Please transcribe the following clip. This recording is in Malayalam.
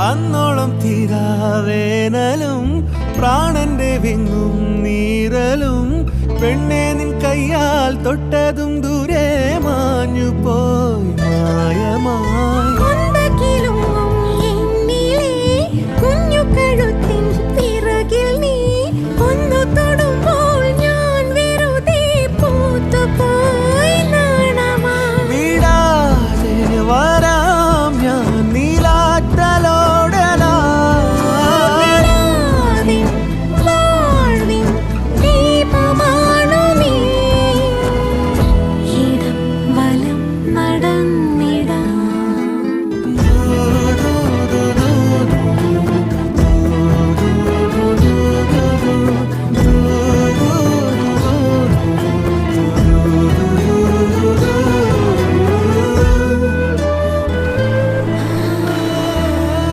അന്നോളം തീരാവേനലും പ്രാണന്റെ വിങ്ങും നീരലും പെണ്ണെ നിൻ കയ്യാൽ തൊട്ടതും ദൂരെ മാഞ്ഞു പോ